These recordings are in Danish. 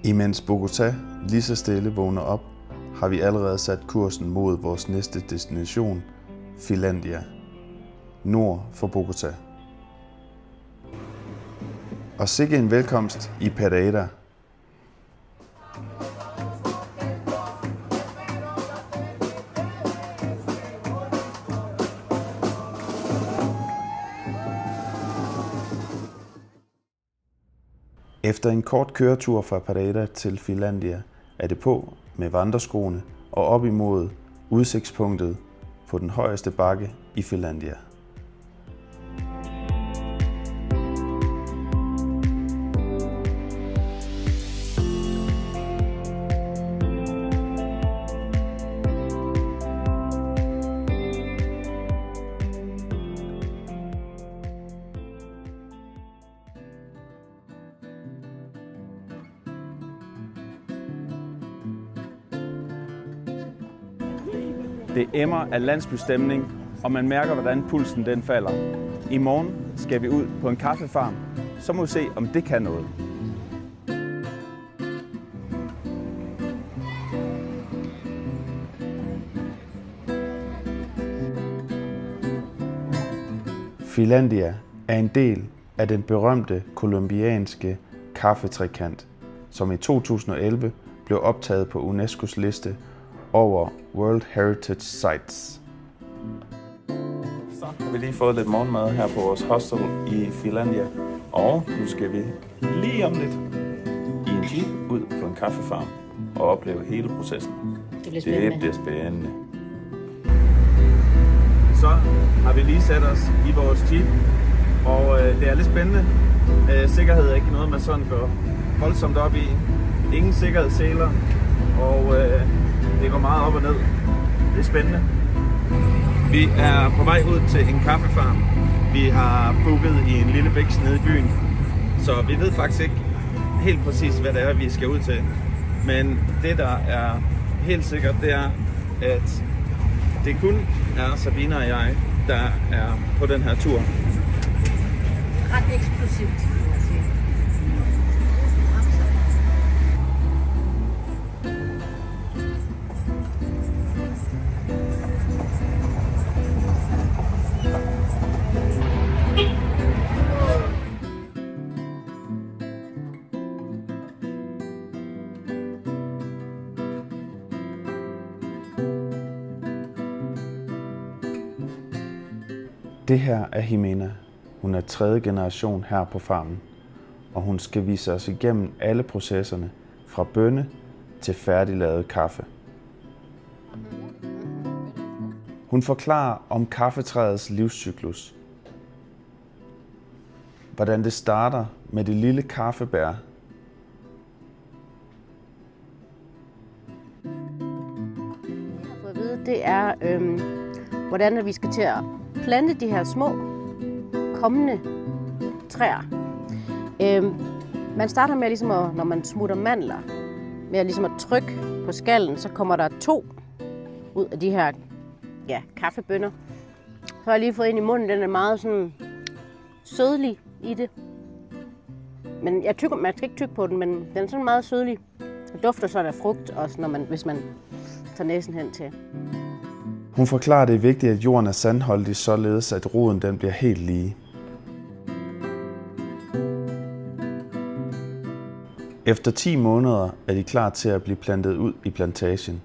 Imens Bogotá lige så stille vågner op, har vi allerede sat kursen mod vores næste destination, Finlandia, nord for Bogotá. Og sikke en velkomst i Pereira. Efter en kort køretur fra Pereira til Finlandia er det på med vandreskoene og op imod udsigtspunktet på den højeste bakke i Finlandia. Det emmer af landsbystemning, og man mærker, hvordan pulsen den falder. I morgen skal vi ud på en kaffefarm, så må vi se, om det kan noget. Finlandia er en del af den berømte colombianske kaffetrekant, som i 2011 blev optaget på UNESCO's liste over World Heritage Sites. Så har vi lige fået lidt morgenmad her på vores hostel i Finlandia, og nu skal vi lige om lidt i en jeep ud på en kaffefarm og opleve hele processen. Det bliver spændende. Så har vi lige sat os i vores jeep, og det er lidt spændende. Sikkerhed er ikke noget, man sådan går voldsomt op i. Ingen sikkerhedsseler, og det går meget op og ned. Det er spændende. Vi er på vej ud til en kaffefarm. Vi har booket i en lille biks nede i byen, så vi ved faktisk ikke helt præcis, hvad det er, vi skal ud til. Men det, der er helt sikkert, det er, at det kun er Sabina og jeg, der er på den her tur. Ret eksplosivt. Det her er Jimena. Hun er 3. generation her på farmen, og hun skal vise os igennem alle processerne fra bønne til færdiglavet kaffe. Hun forklarer om kaffetræets livscyklus. Hvordan det starter med det lille kaffebær. Jeg har fået at vide, det er, hvordan vi skal til at plante de her små kommende træer. Man starter med, ligesom når man smutter mandler, med at trykke på skallen, så kommer der 2 ud af de her kaffebønner. Så har jeg lige fået ind i munden, den er meget sådan sødlig i det. Men man skal ikke tygge på den, men den er sådan meget sødlig. Det dufter sådan af frugt, også hvis man tager næsen hen til. Hun forklarer, at det er vigtigt, at jorden er sandholdig, således at roden den bliver helt lige. Efter 10 måneder er de klar til at blive plantet ud i plantagen.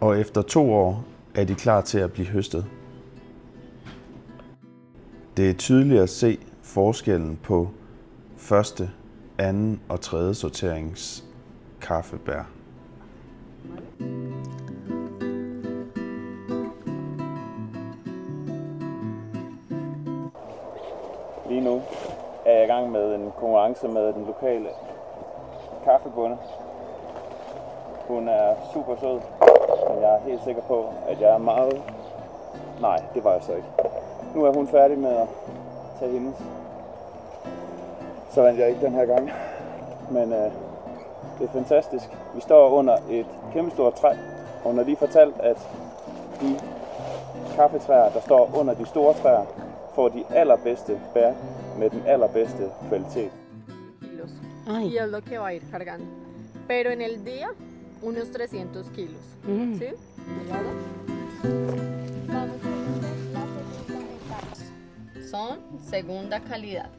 Og efter 2 år er de klar til at blive høstet. Det er tydeligt at se forskellen på første, anden og tredje sorterings kaffebær. Lige nu er jeg i gang med en konkurrence med den lokale kaffebonde. Hun er super sød, men jeg er helt sikker på, at jeg er meget... Nej, det var jeg så ikke. Nu er hun færdig med at tage hendes. Så vandt jeg ikke den her gang. Men det er fantastisk. Vi står under et kæmpestort træ, og hun har lige fortalt, at de kaffetræer, der står under de store træer, får de allerbedste bær med den allerbedste kvalitet. y es lo que va a ir cargando. Pero en el día, unos 300 kilos. ¿Sí? Vamos a ver la segunda etapa. Son segunda calidad.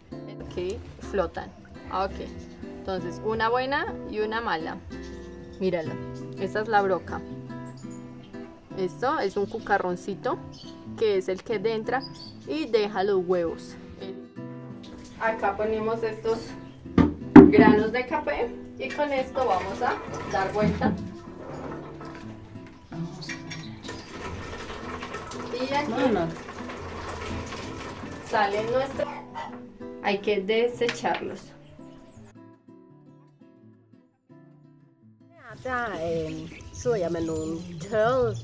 Aquí flotan. Ok. Entonces, una buena y una mala. Míralo. Esta es la broca. Esto es un cucarroncito que es el que entra y deja los huevos. Acá ponemos estos granos de café y con esto vamos a dar vuelta. Y aquí salen nuestros. Hay que desecharlos. Der sidder jeg med nogle tørrede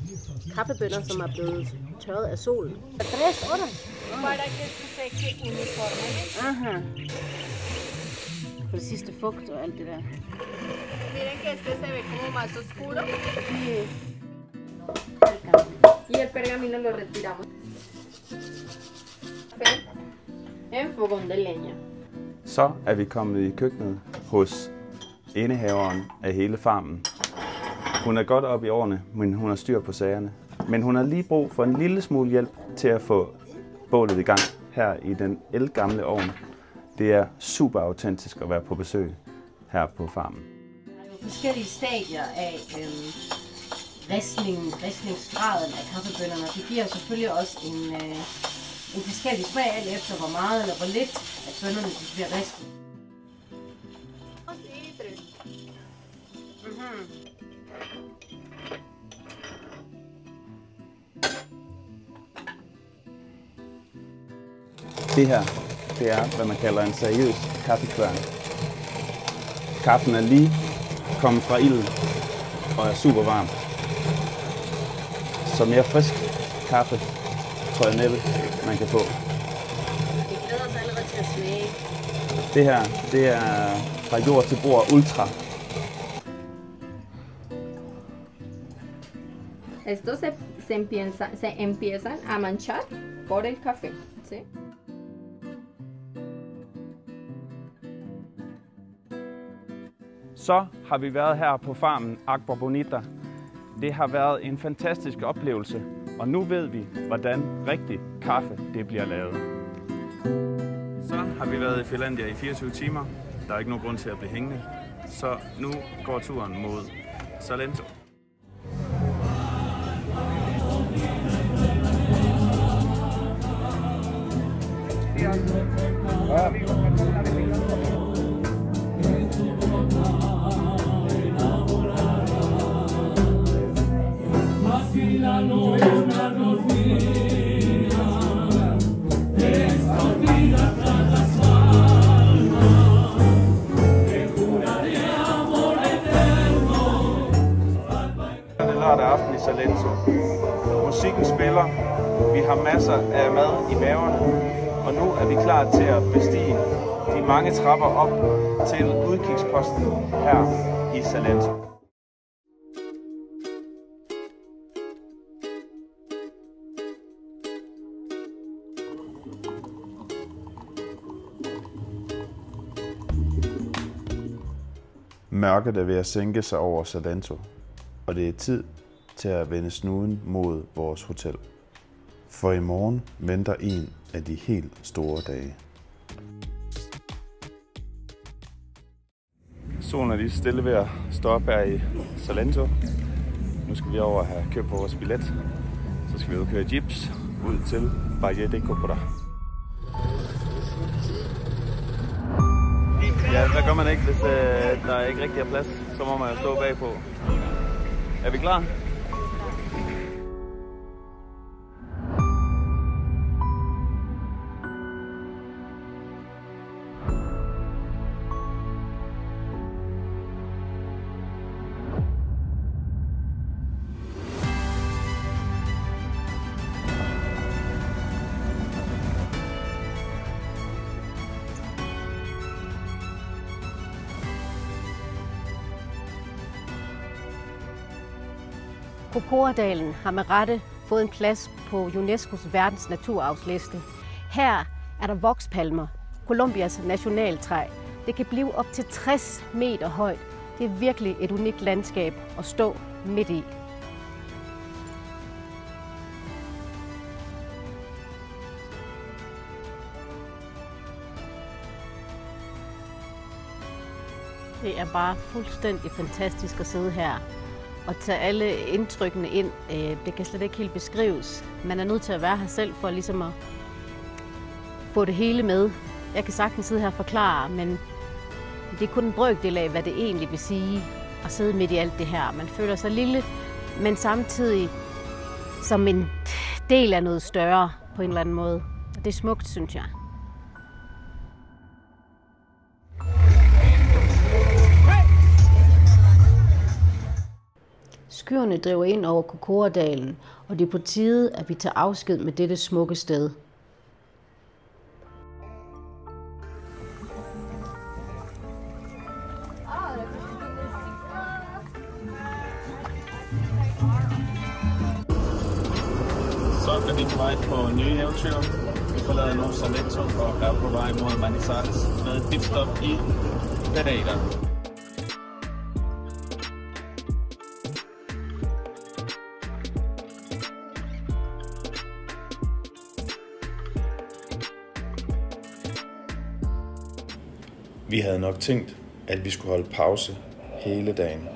kaffebønner, som er blevet tørret af solen. Tres horas. Para que se seque uniformemente. Aha. For det sidste fugt og alt det der. Miren que este se ve como más oscuro. Sí. Y el pergamino lo retiramos. En fogón de leña. Så er vi kommet i køkkenet hos indehaveren af hele farmen. Hun er godt op i årene, men hun har styr på sagerne. Men hun har lige brug for en lille smule hjælp til at få bålet i gang her i den ældgamle ovn. Det er super autentisk at være på besøg her på farmen. Der er jo forskellige stadier af ristningsgraden af kaffebønnerne. Det giver selvfølgelig også en forskellig smag, alt efter hvor meget eller hvor lidt at bønnerne bliver ristet. Det her, det er, hvad man kalder en seriøs kaffekværn. Kaffen er lige kommet fra ilden og er super varm. Så mere frisk kaffe, tror jeg næppe, man kan få. Vi glæder os allerede til at smage. Det her, det er fra jord til bord ultra. Estos se empiezan a manchar por el café, ¿sí? Så har vi været her på farmen Agua Bonita. Det har været en fantastisk oplevelse, og nu ved vi, hvordan rigtig kaffe det bliver lavet. Så har vi været i Finlandia i 24 timer. Der er ikke nogen grund til at blive hængende. Så nu går turen mod Salento. Lørdag aften i Salento. Musikken spiller, vi har masser af mad i maverne, og nu er vi klar til at bestige de mange trapper op til udkigsposten her i Salento. Mørket er ved at sænke sig over Salento, og det er tid til at vende snuden mod vores hotel. For i morgen venter en af de helt store dage. Solen er lige stille ved at stå op her i Salento. Nu skal vi over og have købt vores billet. Så skal vi ud og køre jeeps ud til Valle de Copra. Ja, hvad gør man ikke, hvis der ikke rigtig er plads? Så må man jo stå bagpå. Er vi klar? Cocoadalen har med rette fået en plads på UNESCO's verdens naturarvsliste. Her er der vokspalmer, Colombias nationaltræ. Det kan blive op til 60 meter højt. Det er virkelig et unikt landskab at stå midt i. Det er bare fuldstændig fantastisk at sidde her og tage alle indtrykkene ind. Det kan slet ikke helt beskrives. Man er nødt til at være her selv for ligesom at få det hele med. Jeg kan sagtens sidde her og forklare, men det er kun en brøkdel af, hvad det egentlig vil sige at sidde midt i alt det her. Man føler sig lille, men samtidig som en del af noget større på en eller anden måde. Det er smukt, synes jeg. Skyerne driver ind over Kokoradalen, og det er på tide, at vi tager afsked med dette smukke sted. Så er vi på vej på nye eventyr. Vi forlader nu Salento og er på vej mod Manizales med et pitstop i Pereira. Vi havde nok tænkt, at vi skulle holde pause hele dagen.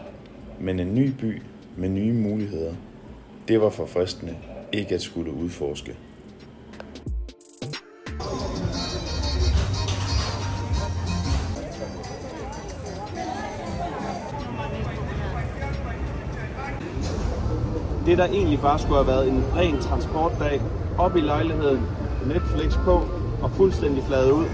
Men en ny by med nye muligheder, det var for fristende ikke at skulle udforske. Det, der egentlig bare skulle have været en ren transportdag, op i lejligheden, Netflix på og fuldstændig fladet ud,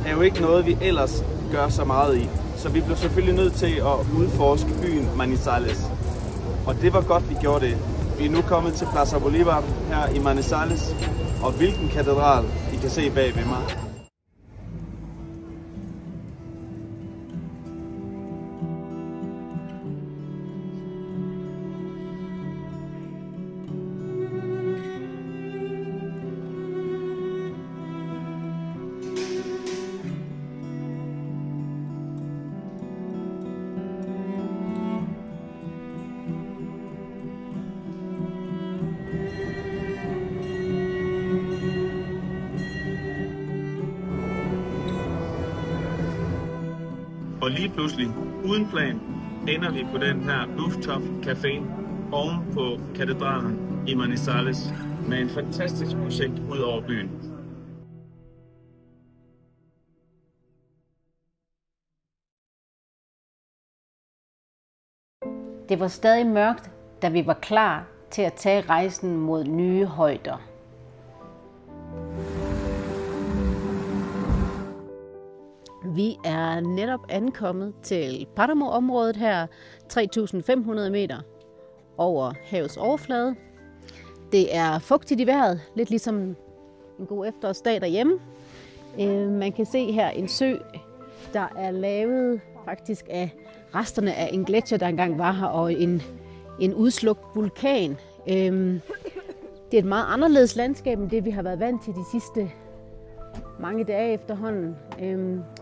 er jo ikke noget, vi ellers gør så meget i. Så vi blev selvfølgelig nødt til at udforske byen Manizales. Og det var godt, vi gjorde det. Vi er nu kommet til Plaza Bolívar her i Manizales, og hvilken katedral I kan se bag ved mig. Og lige pludselig, uden plan, ender vi på den her rooftop café oven på katedralen i Manizales med en fantastisk udsigt ud over byen. Det var stadig mørkt, da vi var klar til at tage rejsen mod nye højder. Vi er netop ankommet til Paramo-området her, 3.500 meter over havets overflade. Det er fugtigt i vejret, lidt ligesom en god efterårsdag derhjemme. Man kan se her en sø, der er lavet faktisk af resterne af en gletsjer, der engang var her, og en udslukt vulkan. Det er et meget anderledes landskab end det, vi har været vant til de sidste mange dage efterhånden.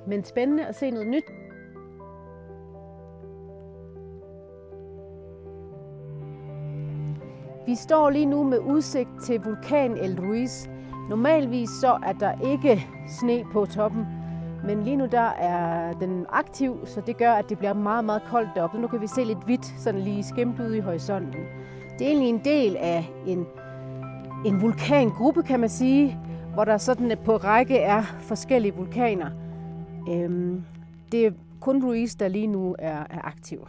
Men spændende at se noget nyt. Vi står lige nu med udsigt til vulkan El Ruiz. Normalvis så er der ikke sne på toppen, men lige nu der er den aktiv, så det gør, at det bliver meget, meget koldt deroppe. Nu kan vi se lidt hvidt, sådan lige skæmt ude i horisonten. Det er egentlig en del af en vulkangruppe, kan man sige, hvor der sådan på række er forskellige vulkaner. Det er kun Ruiz, der lige nu er aktiv.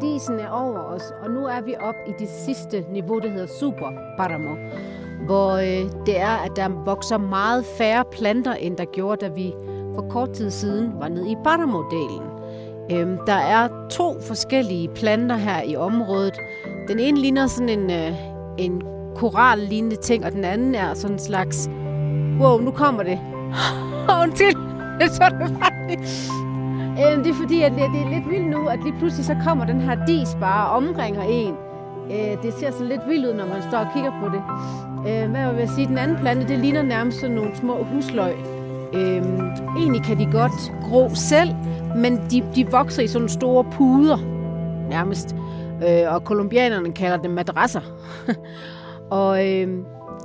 Disen er over os, og nu er vi oppe i det sidste niveau, der hedder Super Paramo, hvor det er, at der vokser meget færre planter, end der gjorde, da vi for kort tid siden var nede i Paramo-delen. Der er 2 forskellige planter her i området. Den ene ligner sådan en korallignende ting, og den anden er sådan en slags... Wow, nu kommer det. Undskyld, det så det faktisk. Det er fordi, at det er lidt vildt nu, at lige pludselig så kommer den her dis bare og omringer en. Det ser så lidt vildt ud, når man står og kigger på det. Hvad vil jeg sige? Den anden plante, det ligner nærmest sådan nogle små husløg. Egentlig kan de godt gro selv, men de vokser i sådan store puder nærmest. Og colombianerne kalder dem madrasser. Og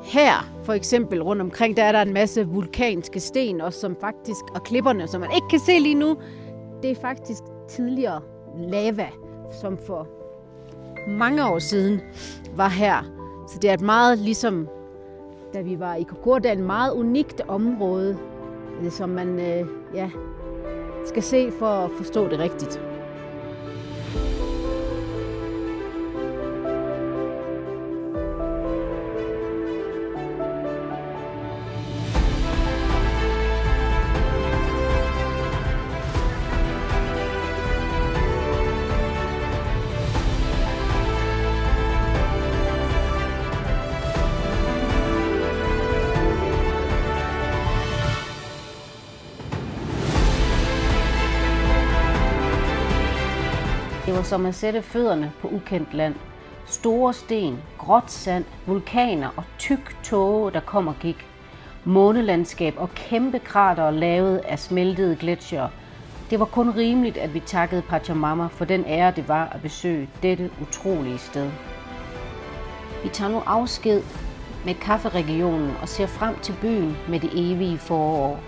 her for eksempel rundt omkring, der er der en masse vulkanske sten, også som faktisk, og klipperne, som man ikke kan se lige nu, det er faktisk tidligere lava, som for mange år siden var her. Så det er et meget, ligesom da vi var i Kokoda, et meget unikt område, som man skal se for at forstå det rigtigt. Det var som at sætte fødderne på ukendt land. Store sten, gråt sand, vulkaner og tyk tåge, der kom og gik. Månelandskab og kæmpe kratere lavet af smeltede gletsjere. Det var kun rimeligt, at vi takkede Pachamama for den ære, det var at besøge dette utrolige sted. Vi tager nu afsked med kafferegionen og ser frem til byen med det evige forår.